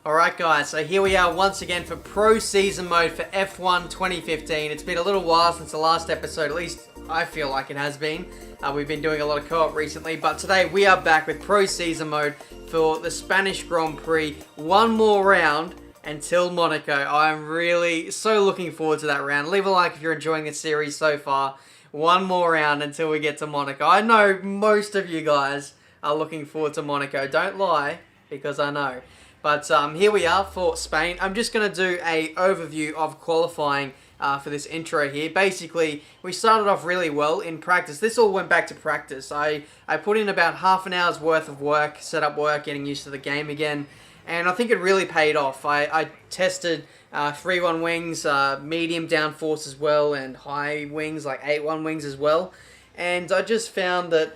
Alright guys, so here we are once again for Pro Season Mode for F1 2015. It's been a little while since the last episode, at least I feel like it has been. We've been doing a lot of co-op recently, but today we are back with Pro Season Mode for the Spanish Grand Prix. One more round until Monaco. I'm really so looking forward to that round. Leave a like if you're enjoying this series so far. One more round until we get to Monaco. I know most of you guys are looking forward to Monaco. Don't lie, because I know. But here we are for Spain. I'm just going to do a overview of qualifying for this intro here. Basically, we started off really well in practice. This all went back to practice. I put in about half an hour's worth of work, set up work, getting used to the game again. And I think it really paid off. I tested 3-1 wings, medium downforce as well, and high wings, like 8-1 wings as well. And I just found that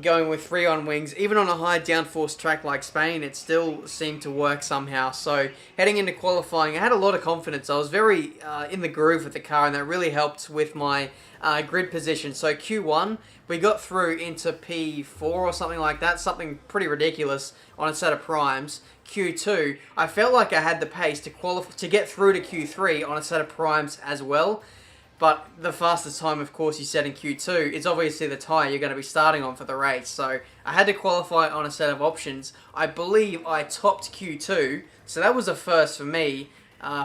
going with 3-on wings, even on a high downforce track like Spain, it still seemed to work somehow. So heading into qualifying, I had a lot of confidence. I was very in the groove with the car, and that really helped with my grid position. So Q1, we got through into P4 or something like that, something pretty ridiculous on a set of primes. Q2, I felt like I had the pace to get through to Q3 on a set of primes as well. But the fastest time, of course, you set in Q2 is obviously the tyre you're going to be starting on for the race. So I had to qualify on a set of options. I believe I topped Q2, so that was a first for me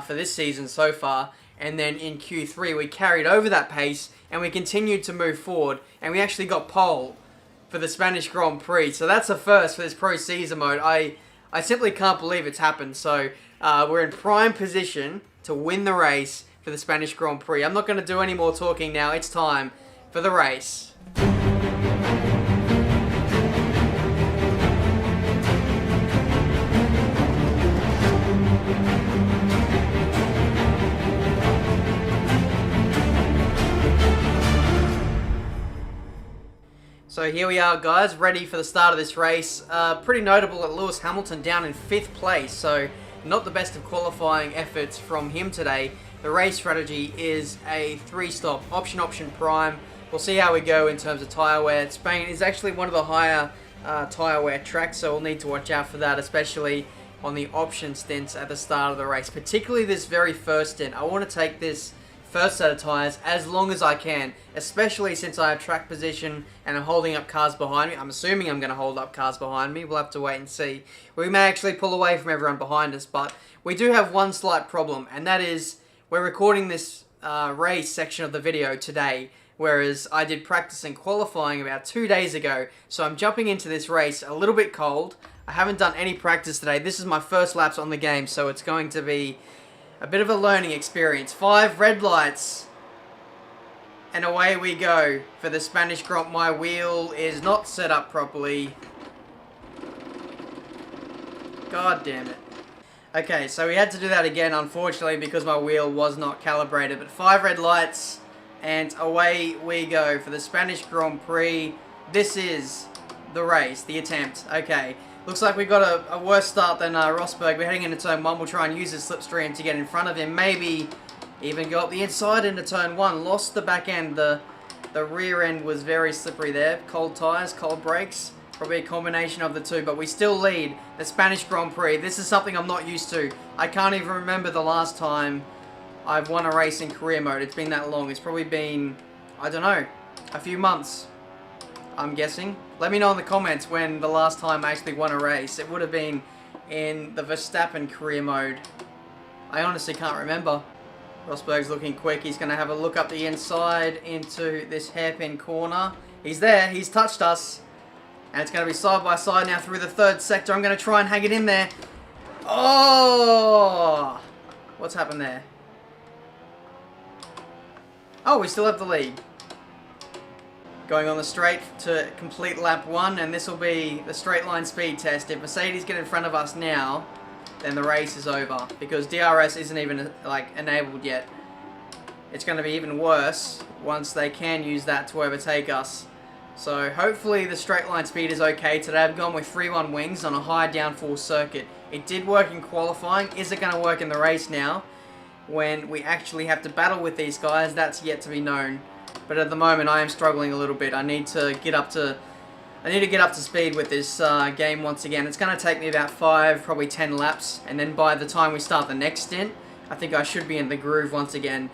for this season so far. And then in Q3, we carried over that pace and we continued to move forward. And we actually got pole for the Spanish Grand Prix. So that's a first for this Pro Season Mode. I simply can't believe it's happened. So we're in prime position to win the race for the Spanish Grand Prix. I'm not going to do any more talking now. It's time for the race. So here we are, guys, ready for the start of this race. Pretty notable that Lewis Hamilton down in 5th place, so not the best of qualifying efforts from him today. The race strategy is a 3-stop option prime. We'll see how we go in terms of tyre wear. Spain is actually one of the higher tyre wear tracks, so we'll need to watch out for that, especially on the option stints at the start of the race. Particularly this very first stint. I want to take this first set of tyres as long as I can, especially since I have track position and I'm holding up cars behind me. I'm assuming I'm going to hold up cars behind me. We'll have to wait and see. We may actually pull away from everyone behind us, but we do have one slight problem, and that is we're recording this race section of the video today, whereas I did practice and qualifying about 2 days ago. So I'm jumping into this race a little bit cold. I haven't done any practice today. This is my first laps on the game, so it's going to be a bit of a learning experience. 5 red lights, and away we go for the Spanish Grand Prix. My wheel is not set up properly. God damn it. Okay, so we had to do that again, unfortunately, because my wheel was not calibrated. But 5 red lights, and away we go for the Spanish Grand Prix. This is the race, the attempt. Okay, looks like we got a worse start than Rosberg. We're heading into turn 1. We'll try and use his slipstream to get in front of him. Maybe even go up the inside into turn 1. Lost the back end. The rear end was very slippery there. Cold tyres, cold brakes. Probably a combination of the two, but we still lead the Spanish Grand Prix. This is something I'm not used to. I can't even remember the last time I've won a race in career mode. It's been that long. It's probably been, I don't know, a few months, I'm guessing. Let me know in the comments when the last time I actually won a race. It would have been in the Verstappen career mode. I honestly can't remember. Rosberg's looking quick. He's going to have a look up the inside into this hairpin corner. He's there. He's touched us. And it's going to be side by side now through the 3rd sector. I'm going to try and hang it in there. Oh! What's happened there? Oh, we still have the lead. Going on the straight to complete lap 1, and this will be the straight line speed test. If Mercedes get in front of us now, then the race is over, because DRS isn't even enabled yet. It's going to be even worse once they can use that to overtake us. So hopefully the straight line speed is okay today. I've gone with 3-1 wings on a high downforce circuit. It did work in qualifying. Is it going to work in the race now? When we actually have to battle with these guys, that's yet to be known. But at the moment I am struggling a little bit. I need to get up to I need to get up to speed with this game once again. It's going to take me about 5, probably 10 laps, and then by the time we start the next stint, I think I should be in the groove once again.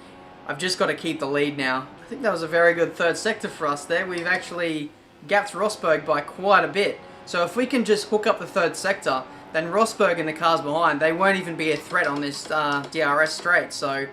I've just got to keep the lead now. I think that was a very good third sector for us there. We've actually gapped Rosberg by quite a bit. So if we can just hook up the third sector, then Rosberg and the cars behind, they won't even be a threat on this DRS straight. So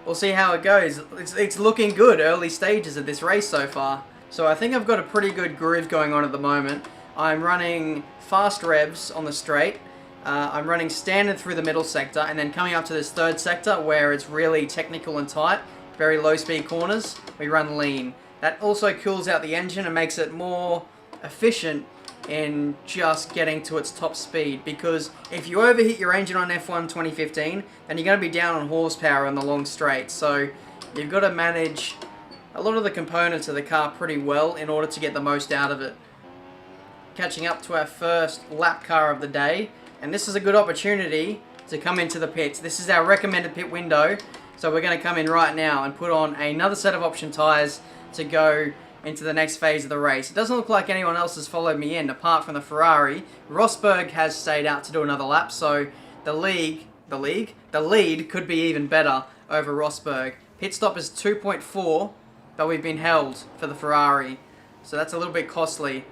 we'll see how it goes. It's looking good, early stages of this race so far. So I think I've got a pretty good groove going on at the moment. I'm running fast revs on the straight. I'm running standard through the middle sector, and then coming up to this third sector where it's really technical and tight, very low speed corners, we run lean. That also cools out the engine and makes it more efficient in just getting to its top speed, because if you overheat your engine on F1 2015, then you're going to be down on horsepower on the long straight. So you've got to manage a lot of the components of the car pretty well in order to get the most out of it. Catching up to our first lap car of the day, and this is a good opportunity to come into the pits. This is our recommended pit window, so we're going to come in right now and put on another set of option tyres to go into the next phase of the race. It doesn't look like anyone else has followed me in apart from the Ferrari. Rosberg has stayed out to do another lap, so the lead could be even better over Rosberg. Pit stop is 2.4, but we've been held for the Ferrari, so that's a little bit costly.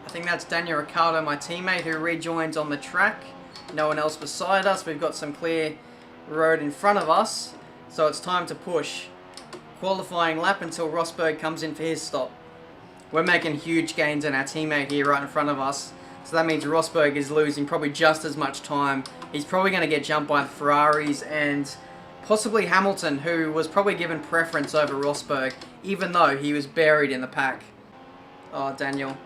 I think that's Daniel Ricciardo, my teammate, who rejoins on the track. No one else beside us. We've got some clear road in front of us, so it's time to push. Qualifying lap until Rosberg comes in for his stop. We're making huge gains in our teammate here right in front of us, so that means Rosberg is losing probably just as much time. He's probably going to get jumped by the Ferraris and possibly Hamilton, who was probably given preference over Rosberg, even though he was buried in the pack. Oh, Daniel,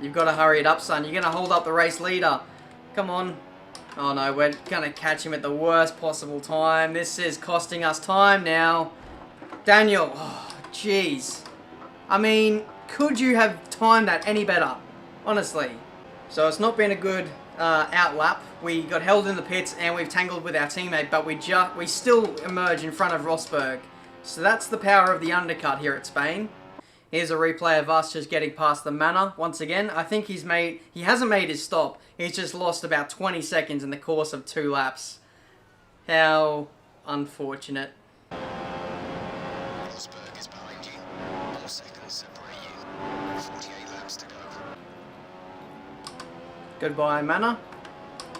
you've got to hurry it up, son. You're going to hold up the race leader. Come on. Oh no, we're going to catch him at the worst possible time. This is costing us time now. Daniel, oh, jeez. I mean, could you have timed that any better? Honestly. So it's not been a good outlap. We got held in the pits and we've tangled with our teammate, but we still emerge in front of Rosberg. So that's the power of the undercut here at Spain. Here's a replay of us just getting past the Manor once again. I think he hasn't made his stop. He's just lost about 20 seconds in the course of 2 laps. How unfortunate. Rosberg is behind you. 4 seconds separate you. 48 laps to go. Goodbye, Manor.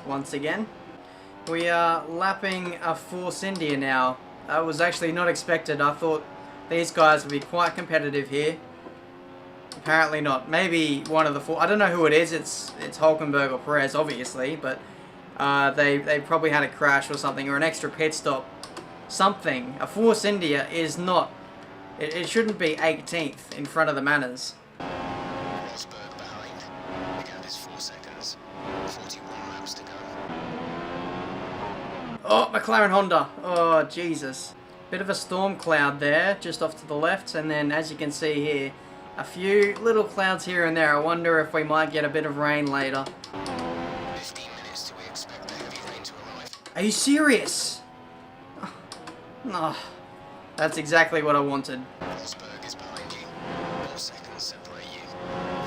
Once again. We are lapping a Force India now. That was actually not expected. I thought these guys would be quite competitive here. Apparently not. Maybe one of the 4. I don't know who it is. It's Hulkenberg or Perez, obviously, but they probably had a crash or something, or an extra pit stop. Something. A Force India is not. It shouldn't be 18th in front of the Manors. Rosberg behind. The gap is 4 seconds. 41 laps to go. Oh, McLaren Honda. Oh, Jesus. Bit of a storm cloud there, just off to the left, and then as you can see here, a few little clouds here and there. I wonder if we might get a bit of rain later. 15 minutes till we expect the heavy rain to arrive. Are you serious? No. That's exactly what I wanted. Rosberg is behind you. 4 seconds separate you.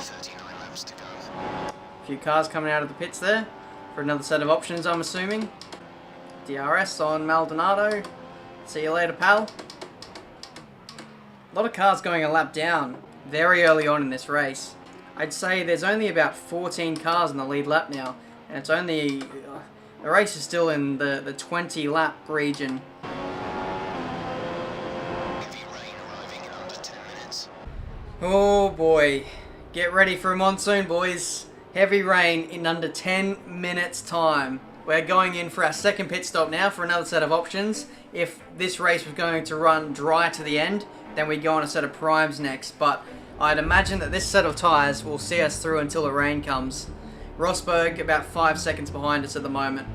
39 laps to go. A few cars coming out of the pits there for another set of options, I'm assuming. DRS on Maldonado. See you later, pal. A lot of cars going a lap down very early on in this race. I'd say there's only about 14 cars in the lead lap now, and it's only the race is still in the 20 lap region. Heavy rain arriving in under 10 minutes. Oh boy, get ready for a monsoon, boys. Heavy rain in under 10 minutes time. We're going in for our second pit stop now for another set of options. If this race was going to run dry to the end, then we go on a set of primes next. But I'd imagine that this set of tyres will see us through until the rain comes. Rosberg about 5 seconds behind us at the moment.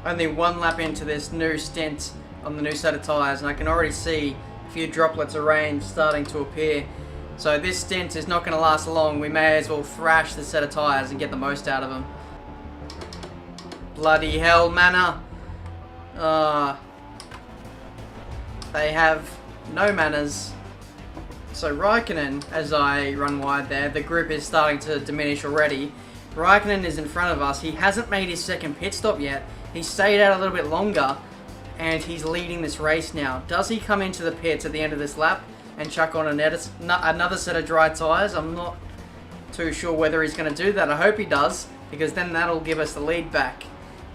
Only 1 lap into this new stint on the new set of tyres, and I can already see a few droplets of rain starting to appear. So this stint is not going to last long. We may as well thrash this set of tyres and get the most out of them. Bloody hell, Manor. They have no manners. So Raikkonen, as I run wide there, the group is starting to diminish already. Raikkonen is in front of us. He hasn't made his second pit stop yet. He stayed out a little bit longer, and he's leading this race now. Does he come into the pits at the end of this lap and chuck on another set of dry tyres? I'm not too sure whether he's going to do that. I hope he does, because then that'll give us the lead back.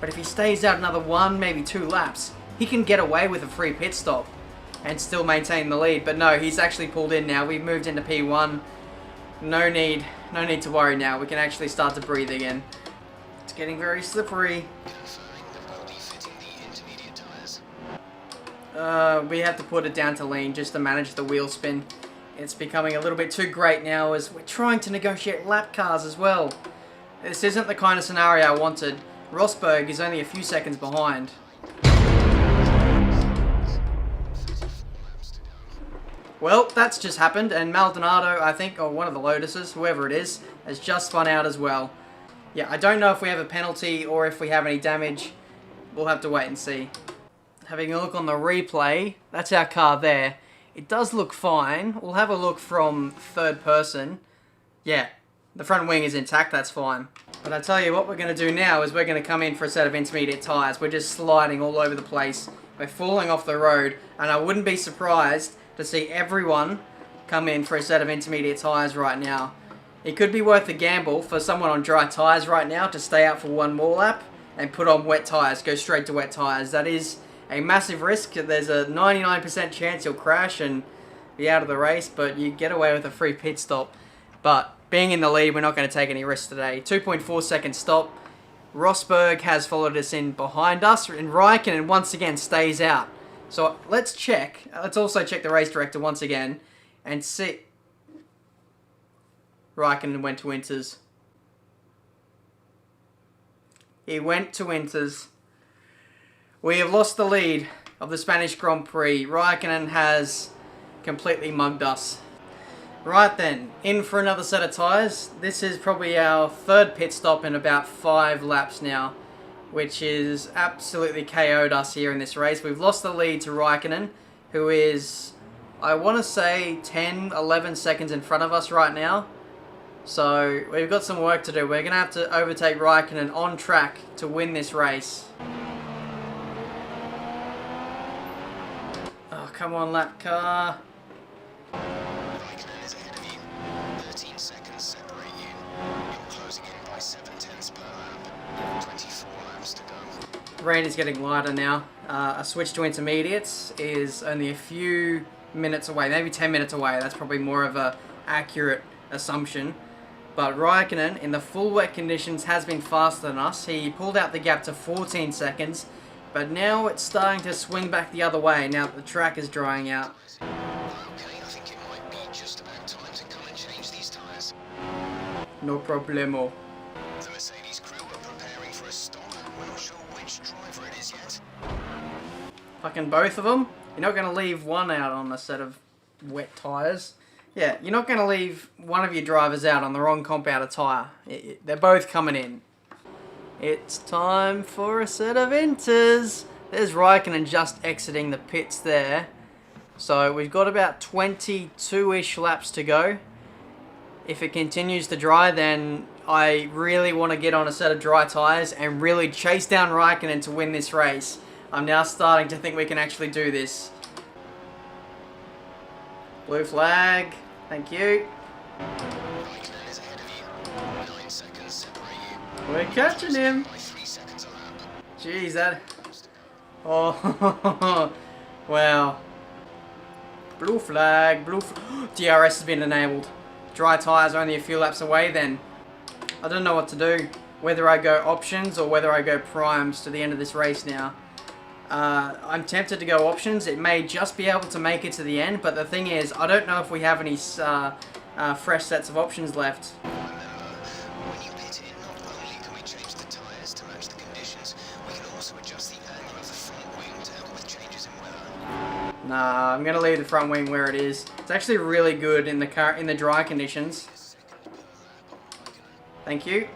But if he stays out another 1, maybe 2 laps, he can get away with a free pit stop and still maintain the lead. But no, he's actually pulled in now. We've moved into P1. No need to worry now. We can actually start to breathe again. It's getting very slippery. We have to put it down to lean just to manage the wheel spin. It's becoming a little bit too great now as we're trying to negotiate lap cars as well. This isn't the kind of scenario I wanted. Rosberg is only a few seconds behind. Well, that's just happened, and Maldonado, I think, or one of the Lotuses, whoever it is, has just spun out as well. Yeah, I don't know if we have a penalty or if we have any damage. We'll have to wait and see. Having a look on the replay, that's our car there. It does look fine. We'll have a look from third person. Yeah, the front wing is intact, that's fine. But I tell you what we're going to do now is we're going to come in for a set of intermediate tyres. We're just sliding all over the place. We're falling off the road, and I wouldn't be surprised to see everyone come in for a set of intermediate tyres right now. It could be worth a gamble for someone on dry tyres right now to stay out for one more lap and put on wet tyres, go straight to wet tyres. That is a massive risk. There's a 99% chance you'll crash and be out of the race, but you get away with a free pit stop. But being in the lead, we're not going to take any risks today. 2.4 second stop. Rosberg has followed us in behind us, and Raikkonen once again stays out. So let's check. Let's also check the race director once again and see. Raikkonen went to Inters. He went to Inters. We have lost the lead of the Spanish Grand Prix. Raikkonen has completely mugged us. Right then, in for another set of tyres. This is probably our third pit stop in about 5 laps now, which is absolutely KO'd us here in this race. We've lost the lead to Raikkonen, who is, I want to say, 10, 11 seconds in front of us right now. So we've got some work to do. We're going to have to overtake Raikkonen on track to win this race. Oh, come on, lap car. Raikkonen is ahead of you. 13 seconds separate you. You're closing in by 7/10 per lap. 24 laps to go. Rain is getting lighter now. A switch to intermediates is only a few minutes away, maybe 10 minutes away. That's probably more of a accurate assumption. But Raikkonen, in the full wet conditions, has been faster than us. He pulled out the gap to 14 seconds, but now it's starting to swing back the other way now that the track is drying out. Okay, I think it might be just about time to come and change these tyres. No problemo. The Mercedes crew are preparing for a stop. We're not sure which driver it is yet. Fucking both of them? You're not going to leave one out on a set of wet tyres. Yeah, you're not going to leave one of your drivers out on the wrong comp out of tyre. They're both coming in. It's time for a set of inters. There's Raikkonen just exiting the pits there. So we've got about 22-ish laps to go. If it continues to dry, then I really want to get on a set of dry tyres and really chase down Raikkonen to win this race. I'm now starting to think we can actually do this. Blue flag. Thank you. Raikkonen is ahead of you. 9 seconds separate you. We're catching him. By 3 seconds a lap. Jeez, that... Oh, wow. Blue flag, DRS has been enabled. Dry tyres are only a few laps away then. I don't know what to do. Whether I go options or whether I go primes to the end of this race now. I'm tempted to go options. It may just be able to make it to the end, but the thing is, I don't know if we have any fresh sets of options left. Remember, when you pit in, not only can we change the tyres to match the conditions, we can also adjust the angle of the front wing to help with changes in weather. Nah, I'm gonna leave the front wing where it is. It's actually really good in the dry conditions. Thank you.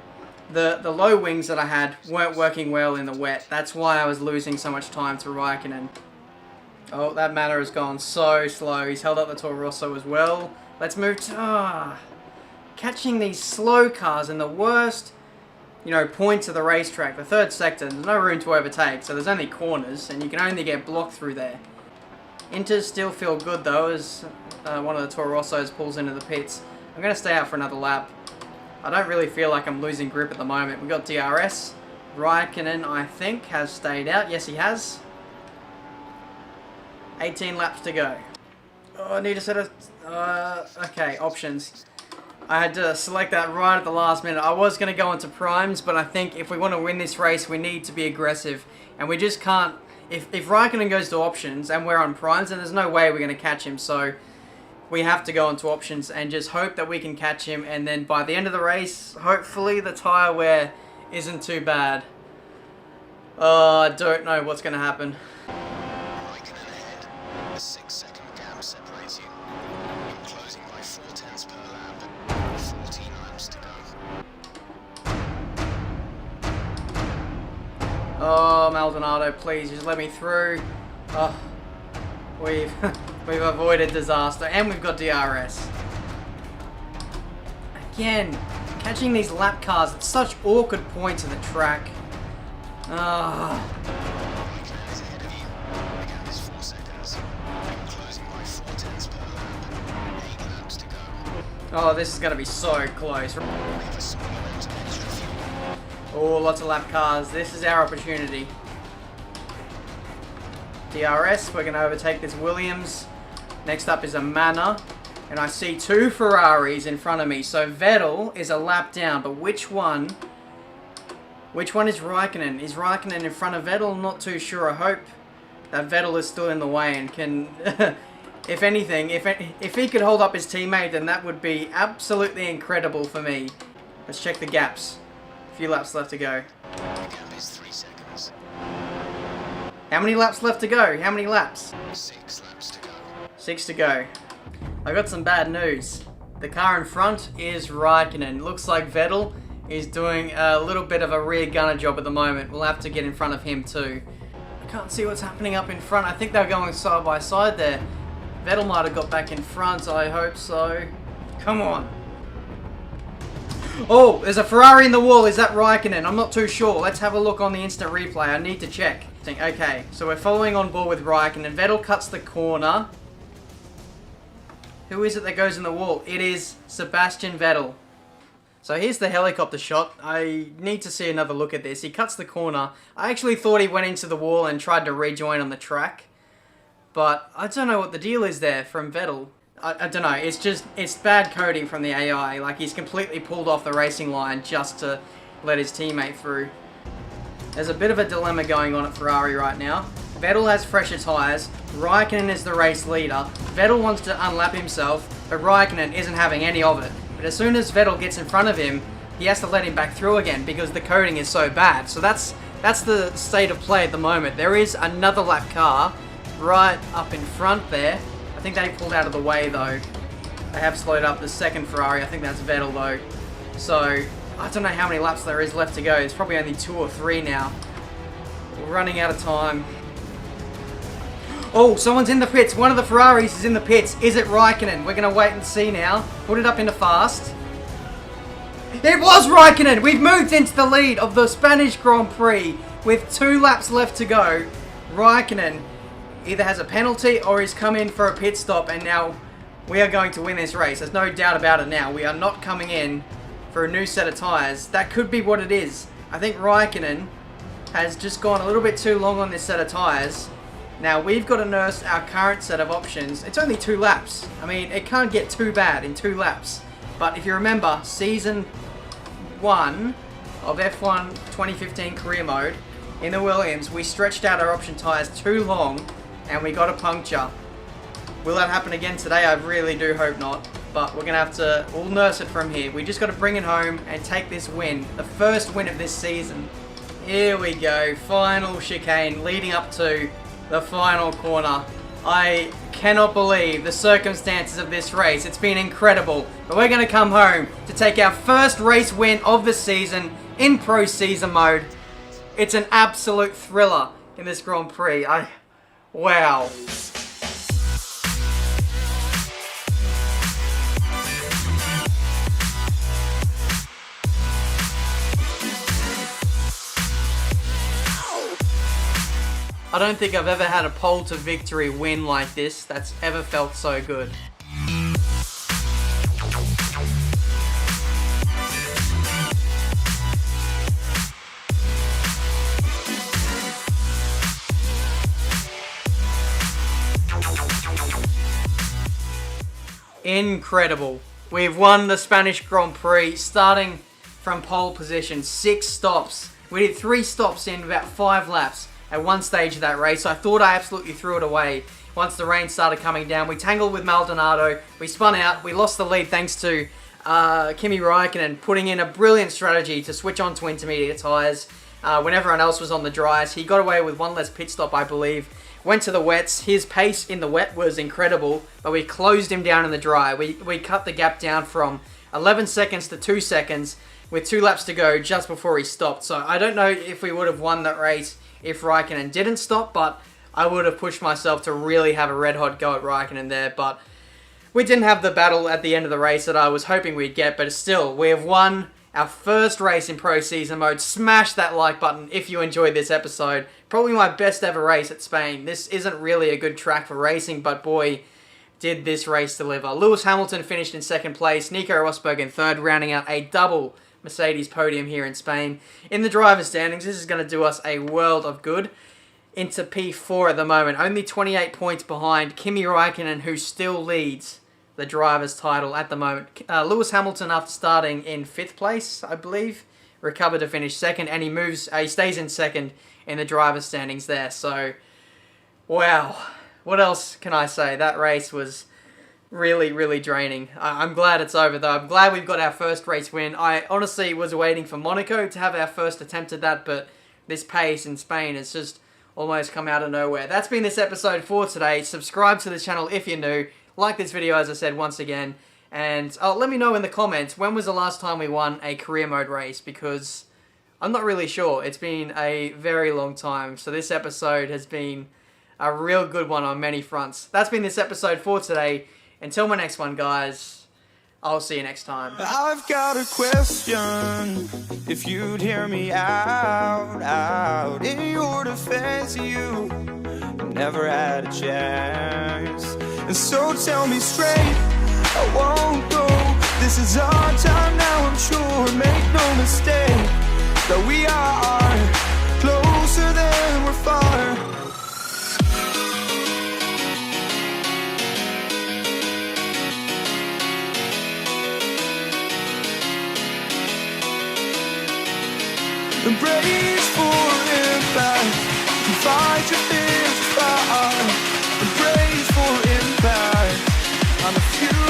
The low wings that I had weren't working well in the wet. That's why I was losing so much time to Raikkonen. Oh, that Manor has gone so slow. He's held up the Toro Rosso as well. Let's move to... catching these slow cars in the worst, points of the racetrack. The third sector, there's no room to overtake, so there's only corners, and you can only get blocked through there. Inters still feel good, though, as one of the Toro Rossos pulls into the pits. I'm going to stay out for another lap. I don't really feel like I'm losing grip at the moment. We've got DRS. Raikkonen, I think, has stayed out. Yes, he has. 18 laps to go. Oh, I need to set a... okay, options. I had to select that right at the last minute. I was going to go into primes, but I think if we want to win this race, we need to be aggressive. And we just can't... If Raikkonen goes to options and we're on primes, then there's no way we're going to catch him. So we have to go into options and just hope that we can catch him. And then by the end of the race, hopefully the tyre wear isn't too bad. Oh, I don't know what's going to happen. Raikkonen ahead. A 6-second gap separates you. You're closing by 0.4 per lap. 14 laps to go. Oh, Maldonado, please just let me through. Oh, we've avoided disaster, and we've got DRS. Again, catching these lap cars at such awkward points of the track. Ah. Raikkonen is ahead of you. The gap is 4 seconds. You're closing by 0.4 per lap. 8 laps to go. Oh, this is going to be so close. We have a small amount of extra fuel. Oh, lots of lap cars. This is our opportunity. DRS, we're going to overtake this Williams. Next up is a Manor. And I see 2 Ferraris in front of me. So Vettel is a lap down, but which one? Which one is Raikkonen? Is Raikkonen in front of Vettel? Not too sure. I hope that Vettel is still in the way and can... if anything, if he could hold up his teammate, then that would be absolutely incredible for me. Let's check the gaps. A few laps left to go. The gap is 3 seconds. How many laps left to go? How many laps? 6 laps to go. 6 to go. I got some bad news. The car in front is Raikkonen. Looks like Vettel is doing a little bit of a rear gunner job at the moment. We'll have to get in front of him too. I can't see what's happening up in front. I think they're going side by side there. Vettel might have got back in front. I hope so. Come on. Oh, there's a Ferrari in the wall. Is that Raikkonen? I'm not too sure. Let's have a look on the instant replay. I need to check. Okay, so we're following on board with Raikkonen. Vettel cuts the corner. Who is it that goes in the wall? It is Sebastian Vettel. So here's the helicopter shot. I need to see another look at this. He cuts the corner. I actually thought he went into the wall and tried to rejoin on the track. But I don't know what the deal is there from Vettel. I don't know. It's bad coding from the AI. Like, he's completely pulled off the racing line just to let his teammate through. There's a bit of a dilemma going on at Ferrari right now. Vettel has fresher tyres. Raikkonen is the race leader. Vettel wants to unlap himself, but Raikkonen isn't having any of it. But as soon as Vettel gets in front of him, he has to let him back through again because the coding is so bad. So that's the state of play at the moment. There is another lap car right up in front there. I think they pulled out of the way though. They have slowed up the second Ferrari. I think that's Vettel though. So I don't know how many laps there is left to go. It's probably only 2 or 3 now. We're running out of time. Oh, someone's in the pits. One of the Ferraris is in the pits. Is it Raikkonen? We're going to wait and see now. Put it up into fast. It was Raikkonen! We've moved into the lead of the Spanish Grand Prix with 2 laps left to go. Raikkonen either has a penalty or he's come in for a pit stop, and now we are going to win this race. There's no doubt about it now. We are not coming in for a new set of tyres. That could be what it is. I think Raikkonen has just gone a little bit too long on this set of tyres. Now, we've got to nurse our current set of options. It's only 2 laps. I mean, it can't get too bad in 2 laps. But if you remember, Season 1 of F1 2015 Career Mode, in the Williams, we stretched out our option tyres too long, and we got a puncture. Will that happen again today? I really do hope not. But we're going to have to, we'll nurse it from here. We just got to bring it home and take this win. The first win of this season. Here we go. Final chicane leading up to the final corner. I cannot believe the circumstances of this race. It's been incredible. But we're going to come home to take our first race win of the season in Pro Season mode. It's an absolute thriller in this Grand Prix. Wow. I don't think I've ever had a pole to victory win like this that's ever felt so good. Incredible. We've won the Spanish Grand Prix starting from pole position, 6 stops. We did 3 stops in about 5 laps at one stage of that race. I thought I absolutely threw it away once the rain started coming down. We tangled with Maldonado, we spun out, we lost the lead thanks to Kimi Räikkönen putting in a brilliant strategy to switch on to intermediate tyres when everyone else was on the dries. He got away with one less pit stop, I believe. Went to the wets. His pace in the wet was incredible, but we closed him down in the dry. We cut the gap down from 11 seconds to 2 seconds with 2 laps to go just before he stopped. So I don't know if we would have won that race if Räikkönen didn't stop, but I would have pushed myself to really have a red-hot go at Räikkönen there. But we didn't have the battle at the end of the race that I was hoping we'd get, but still, we have won our first race in Pro Season Mode. Smash that like button if you enjoyed this episode. Probably my best ever race at Spain. This isn't really a good track for racing, but boy, did this race deliver. Lewis Hamilton finished in 2nd place, Nico Rosberg in 3rd, rounding out a double Mercedes podium here in Spain. In the driver's standings, this is going to do us a world of good. Into P4 at the moment, only 28 points behind Kimi Räikkönen, who still leads the driver's title at the moment. Lewis Hamilton, after starting in 5th place, I believe, recovered to finish 2nd, and he stays in 2nd in the driver's standings there. So, wow. What else can I say? That race was really, really draining. I'm glad it's over, though. I'm glad we've got our first race win. I honestly was waiting for Monaco to have our first attempt at that, but this pace in Spain has just almost come out of nowhere. That's been this episode for today. Subscribe to the channel if you're new. Like this video, as I said, once again. And let me know in the comments, when was the last time we won a career mode race? Because I'm not really sure. It's been a very long time. So this episode has been a real good one on many fronts. That's been this episode for today. Until my next one, guys, I'll see you next time. I've got a question, if you'd hear me out. In your defense, you never had a chance. And so tell me straight, I won't go. This is our time now, I'm sure. Make no mistake that we are closer than we're far. Embrace for impact, fight your fears far. Embrace for impact, I'm a few